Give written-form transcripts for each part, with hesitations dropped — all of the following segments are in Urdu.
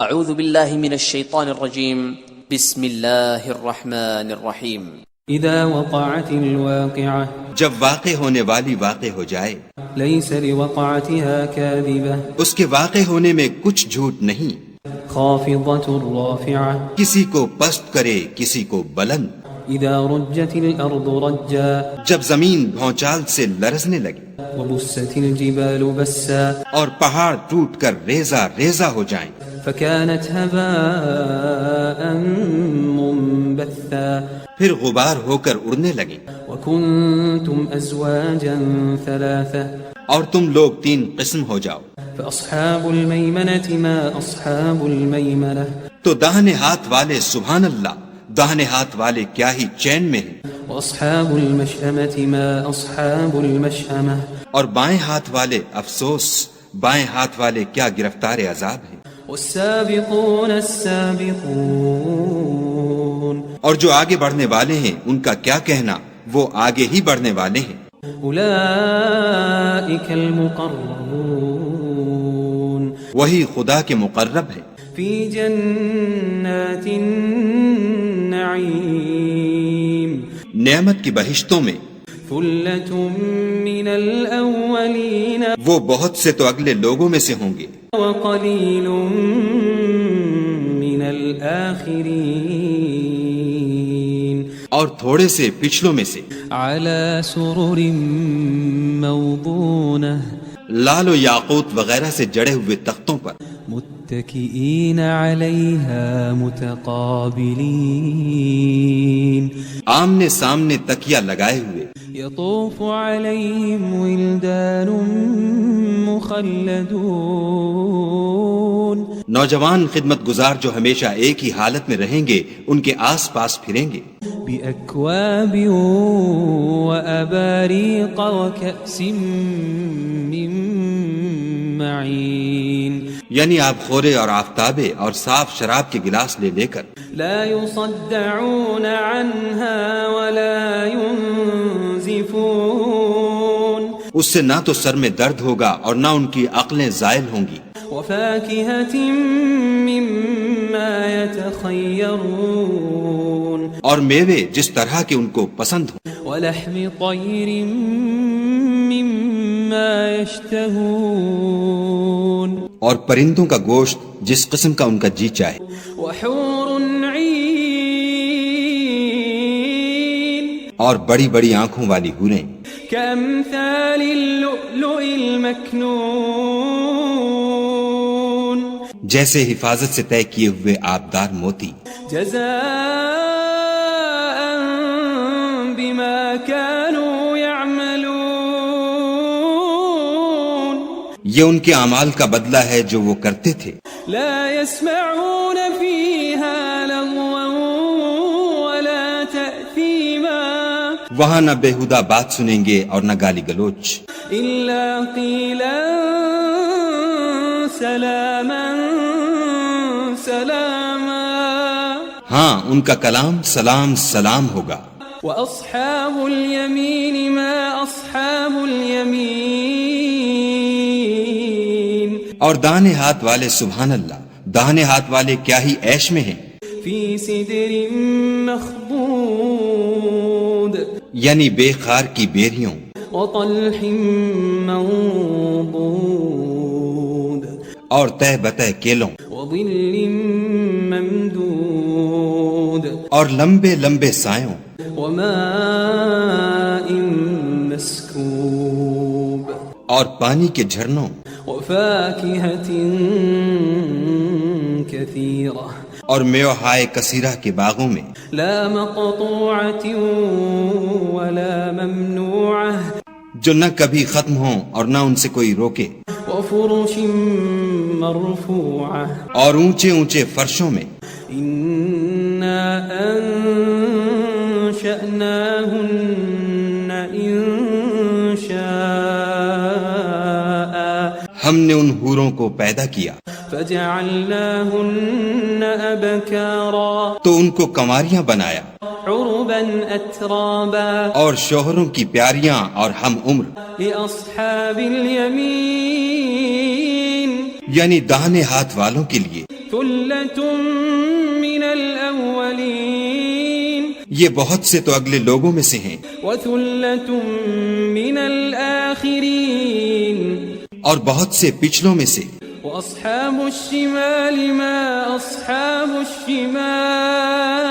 اعوذ باللہ من الشیطان الرجیم بسم اللہ الرحمن الرحیم اذا وقعت الواقعة جب واقع ہونے والی واقع ہو جائے ليس لوقعتها كاذبة اس کے واقع ہونے میں کچھ جھوٹ نہیں خافضة رافعة کسی کو پست کرے کسی کو بلند اذا رجت الارض رجا جب زمین بھونچال سے لرزنے لگی وبست الجبال بسا اور پہاڑ ٹوٹ کر ریزہ ریزہ ہو جائیں فكانت هباء منبثا پھر غبار ہو کر اڑنے لگیں وكنتم ازواجا ثلاثة اور تم لوگ تین قسم ہو جاؤ فاصحاب الميمنة ما اصحاب الميمنة تو داہنے ہاتھ والے سبحان اللہ داہنے ہاتھ والے کیا ہی چین میں ہیں واصحاب المشأمة ما اصحاب المشأمة اور بائیں ہاتھ والے افسوس بائیں ہاتھ والے کیا گرفتار عذاب ہیں والسابقون السابقون اور جو آگے بڑھنے والے ہیں ان کا کیا کہنا وہ آگے ہی بڑھنے والے ہیں اولئک المقربون وہی خدا کے مقرب ہیں فی جنات النعیم نعمت کی بہشتوں میں ثلۃ من الاولین وہ بہت سے تو اگلے لوگوں میں سے ہوں گے وقلیل من الآخرین اور تھوڑے سے پچھلوں میں سے علی سرر موضونہ لال و یاقوت وغیرہ سے جڑے ہوئے تختوں پر متکئین علیہا متقابلین آمنے سامنے تکیہ لگائے ہوئے یطوف علیہم ولدان مخلدون نوجوان خدمت گزار جو ہمیشہ ایک ہی حالت میں رہیں گے ان کے آس پاس پھریں گے بأکواب وأباریق وکأس من معین یعنی آب خورے اور آفتابے اور صاف شراب کے گلاس لے لے کر لا يصدعون عنها ولا ينزفون اس سے نہ تو سر میں درد ہوگا اور نہ ان کی عقلیں زائل ہوں گی وفاكهة مما يتخيرون اور میوے جس طرح کے ان کو پسند ہوں ولحم طير مما يشتهون اور پرندوں کا گوشت جس قسم کا ان کا جی چاہے وحور عين اور بڑی بڑی آنکھوں والی حوریں كأمثال اللؤلؤ المكنون جیسے حفاظت سے طے کیے ہوئے آبدار موتی جزاء بما كانوا يعملون یہ ان کے اعمال کا بدلہ ہے جو وہ کرتے تھے لا يسمعون فيها لغوا ولا تأثيما وہاں نہ بےہودہ بات سنیں گے اور نہ گالی گلوچ إلا قيلا سلاما سلاما ہاں ان کا کلام سلام سلام ہوگا وأصحاب اليمين ما أصحاب اليمين اور داہنے ہاتھ والے سبحان اللہ داہنے ہاتھ والے کیا ہی عیش میں ہیں في سدر مخضود یعنی بے خار کی بیریوں وطلح منضود اور تہ بتہ کیلوں وظل ممدود اور لمبے لمبے سایوں وماء مسكوب اور پانی کے جھرنوں وفاكهة كثيرة اور میوہائے کثیرہ کے باغوں میں لا مقطوعة ولا ممنوعة جو نہ کبھی ختم ہوں اور نہ ان سے کوئی روکے وفرش مرفوعة اور اونچے اونچے فرشوں میں إنا أنشأناهن إنشاء ہم نے ان حوروں کو پیدا کیا فجعلناهن أبكارا تو ان کو کنواریاں بنایا عربا أترابا اور شوہروں کی پیاریاں اور ہم عمر لأصحاب اليمين یعنی داہنے ہاتھ والوں کے لیے ثلة من الأولين یہ بہت سے تو اگلے لوگوں میں سے ہیں وثلة من الآخرين اور بہت سے پچھلوں میں سے. وأصحاب الشمال ما أصحاب الشمال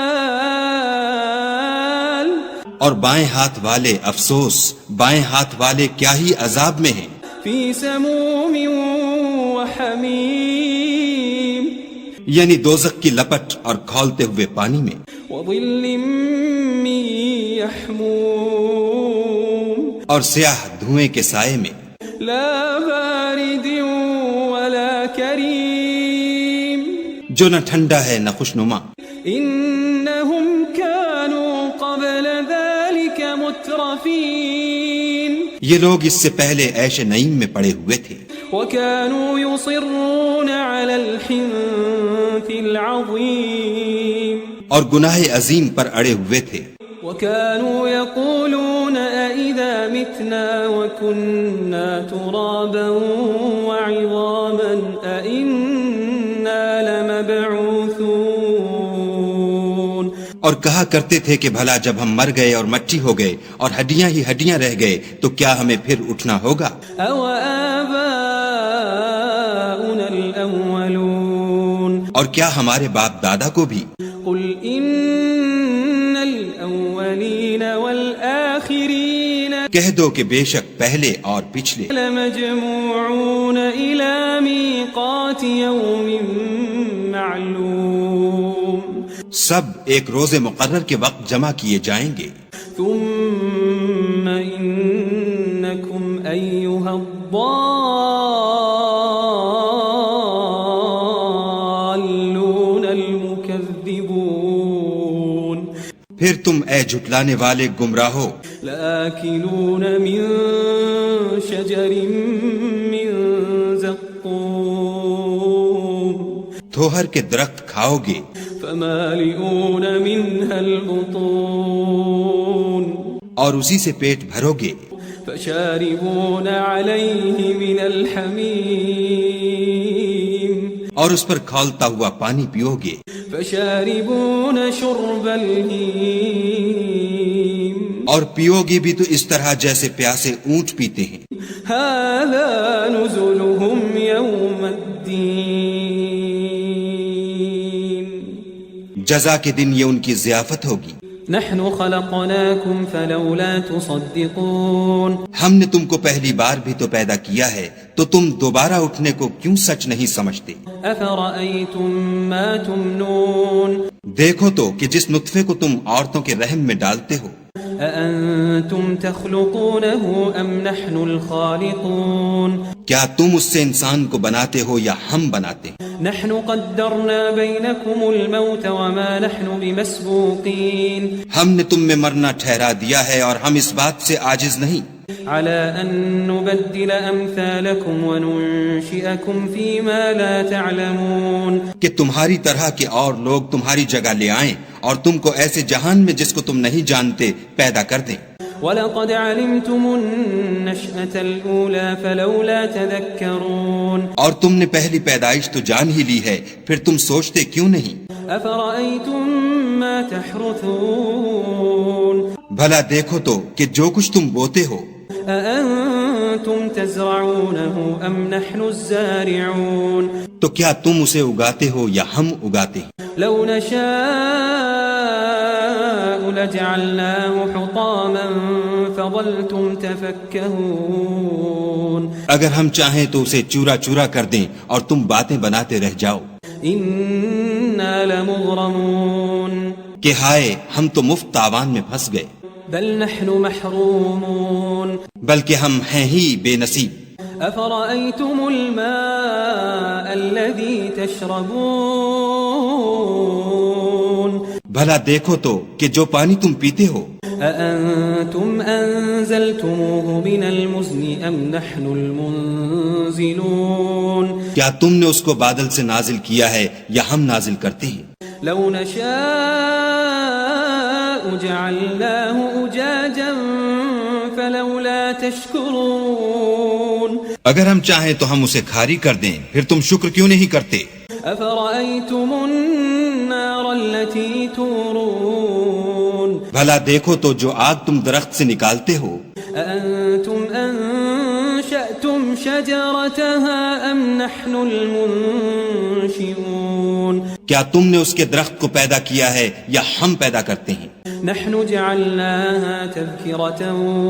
اور بائیں ہاتھ والے افسوس، بائیں ہاتھ والے کیا ہی عذاب میں ہیں. في سموم وحميم یعنی دوزخ کی لپٹ اور کھولتے ہوئے پانی میں. وظل من يحموم اور سیاہ دھوئیں کے سائے میں. لا بارد ولا كريم جو نہ ٹھنڈا ہے نہ خوشنما. إنهم كانوا قبل ذلك مترفين یہ لوگ اس سے پہلے عیش نعیم میں پڑے ہوئے تھے وكانوا يصرون على الحنث العظيم اور گناہ عظیم پر اڑے ہوئے تھے. وكانوا يقولون أإذا متنا وكنا ترابا وعظاما أإنا لمبعوثون اور کہا کرتے تھے کہ بھلا جب ہم مر گئے اور مٹی ہو گئے اور ہڈیاں ہی ہڈیاں رہ گئے تو کیا ہمیں پھر اٹھنا ہوگا؟ أو آباؤنا الأولون اور کیا ہمارے باپ دادا کو بھی؟ قل إن الأولين والآخرين کہہ دو کہ بے شک پہلے اور پچھلے لمجموعون إلى ميقات يوم معلوم سب ایک روز مقرر کے وقت جمع کیے جائیں گے. ثم إنكم أيها الضالون المكذبون پھر تم اے جھٹلانے والے گمراہو لآكلون من شجر من زقوم تھوہر کے درخت کھاؤ گے فمالئون منها البطون اور اسی سے پیٹ بھرو گے. فشاربون عليه من الحميم اور اس پر کھولتا ہوا پانی پیو گے. فشاربون شرب الهيم اور پیو گے بھی تو اس طرح جیسے پیاسے اونٹ پیتے ہیں. هذا نزلهم يوم الدين جزا کے دن یہ ان کی ضیافت ہوگی. نحن خلقناكم فلولا تصدقون ہم نے تم کو پہلی بار بھی تو پیدا کیا ہے تو تم دوبارہ اٹھنے کو کیوں سچ نہیں سمجھتے؟ أفرأيتم ما تمنون دیکھو تو کہ جس نطفے کو تم عورتوں کے رحم میں ڈالتے ہو أأنتم تخلقونه أم نحن الخالقون کیا تم اس سے انسان کو بناتے ہو یا ہم بناتے ہیں؟ نحن قدرنا بينكم الموت وما نحن بمسبوقين ہم نے تم میں مرنا ٹھہرا دیا ہے اور ہم اس بات سے عاجز نہیں على أن نبدل أمثالكم وننشئكم فيما لا تعلمون کہ تمہاری طرح کے اور لوگ تمہاری جگہ لے آئیں اور تم کو ایسے جہان میں جس کو تم نہیں جانتے پیدا کر دیں. وَلَقَدْ عَلِمْتُمُ النَّشْأَةَ الْأُولَى فَلَوْلَا تَذَكَّرُونَ اور تم نے پہلی پیدائش تو جان ہی لی ہے پھر تم سوچتے کیوں نہیں؟ أَفَرَأَيْتُم مَّا تَحْرُثُونَ بھلا دیکھو تو کہ جو کچھ تم بوتے ہو أَأَنتُمْ تَزْرَعُونَهُ أَمْ نَحْنُ الزَّارِعُونَ تو کیا تم اسے اگاتے ہو یا ہم اگاتے ہیں؟ لَوْ نَشَاءُ لَجَعَلْنَاهُ حُطَامًا فَظَلْتُمْ تَفَكَّهُونَ اگر ہم چاہیں تو اسے چورا چورا کر دیں اور تم باتیں بناتے رہ جاؤ. إِنَّا لَمُغْرَمُونَ کہ ہائے ہم تو مفت تاوان میں پھنس گئے. بل نحن محرومون بلکہ ہم ہیں ہی بے نصیب. أفرأيتم الماء الذي تشربون بھلا دیکھو تو کہ جو پانی تم پیتے ہو أأنتم أنزلتموه من المزن أم نحن المنزلون کیا تم نے اس کو بادل سے نازل کیا ہے یا ہم نازل کرتے ہیں؟ لو نشاء جعلناه أجاجا فلولا تشكرون اگر ہم چاہیں تو ہم اسے کھاری کر دیں پھر تم شکر کیوں نہیں کرتے؟ أفرأيتم النار التي تورون بھلا دیکھو تو جو آگ تم درخت سے نکالتے ہو، أأنتم أنشأتم شجرتها أم نحن المنشئون کیا تم نے اس کے درخت کو پیدا کیا ہے یا ہم پیدا کرتے ہیں؟ نحن جعلناها تذكرة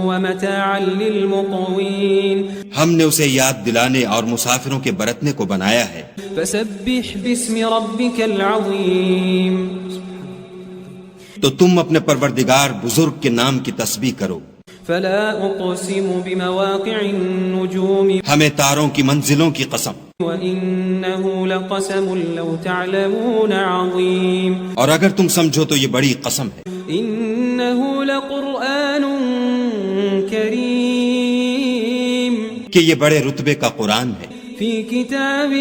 ومتاعا للمقوين ہم نے اسے یاد دلانے اور مسافروں کے برتنے کو بنایا ہے۔ فسبح باسم ربك العظيم تو تم اپنے پروردگار بزرگ کے نام کی تسبیح کرو۔ فلا أقسم بمواقع النجوم ہمیں تاروں کی منزلوں کی قسم، وإنه لقسم لو تعلمون عظيم اور اگر تم سمجھو تو یہ بڑی قسم ہے۔ إنه لقرآن كريم کہ یہ بڑے رتبے کا قرآن ہے في كتاب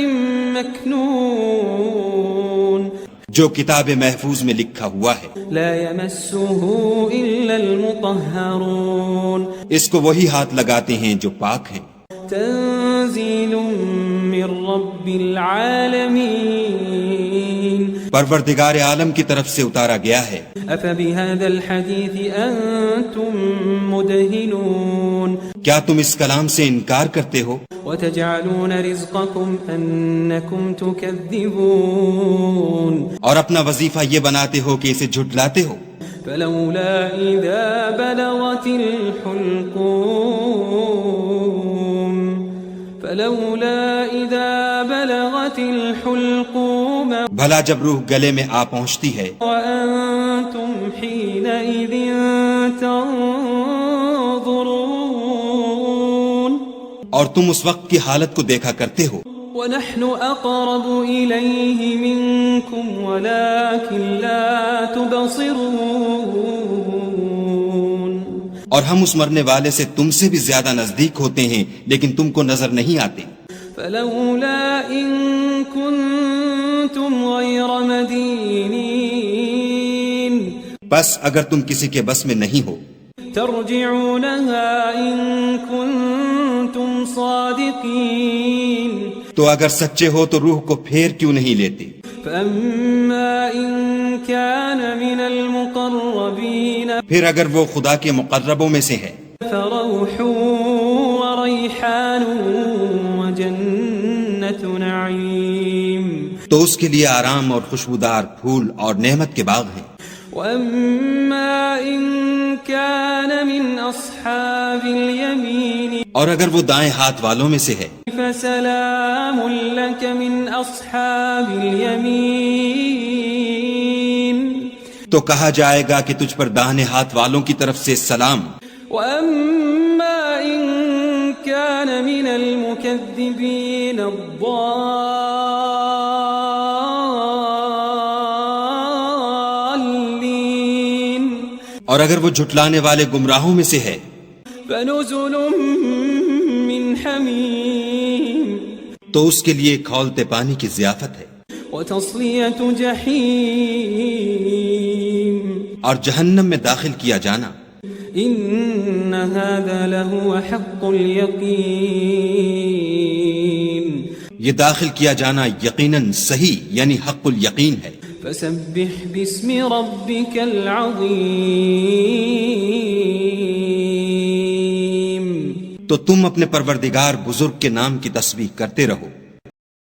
مكنون جو کتاب محفوظ میں لکھا ہوا ہے، لا يمسه إلا المطهرون اس کو وہی ہاتھ لگاتے ہیں جو پاک ہیں۔ تنزيل من رب العالمين پروردگار عالم کی طرف سے اتارا گیا ہے۔ أفبهذا الحديث أنتم مدهنون کیا تم اس کلام سے انکار کرتے ہو؟ وتجعلون رزقكم أنكم تكذبون اور اپنا وظیفہ یہ بناتے ہو کہ اسے جھٹلاتے ہو۔ فلولا إذا بلغت الحلقوم بھلا جب روح گلے میں آ پہنچتی ہے وأنتم حينئذ تنظرون اور تم اس وقت کی حالت کو دیکھا کرتے ہو، ونحن أقرب إليه منكم ولكن لا تبصرون اور ہم اس مرنے والے سے تم سے بھی زیادہ نزدیک ہوتے ہیں لیکن تم کو نظر نہیں آتے۔ فلولا إن كنتم غير مدينين بس اگر تم کسی کے بس میں نہیں ہو ترجعونها إن كنتم صادقين تو اگر سچے ہو تو روح کو پھیر کیوں نہیں لیتے؟ فأما إن كان من المقربين پھر اگر وہ خدا کے مقربوں میں سے ہے فروح وريحان وجنة نعيم تو اس کے لیے آرام اور خوشبودار پھول اور نعمت کے باغ ہیں۔ وأما إن كان من أصحاب اليمين اور اگر وہ دائیں ہاتھ والوں میں سے ہے فسلام لك من أصحاب اليمين تو کہا جائے گا کہ تجھ پر داہنے ہاتھ والوں کی طرف سے سلام۔ وأما إن كان من المكذبين الضالين اور اگر وہ جھٹلانے والے گمراہوں میں سے ہے فنزل من حميم تو اس کے لیے کھولتے پانی کی ضیافت ہے، وتصلية جحيم اور جہنم میں داخل کیا جانا۔ إن هذا لهو حق اليقين یہ داخل کیا جانا یقیناً صحیح یعنی حق الیقین ہے۔ فسبح باسم ربك العظيم تو تم اپنے پروردگار بزرگ کے نام کی تسبیح کرتے رہو۔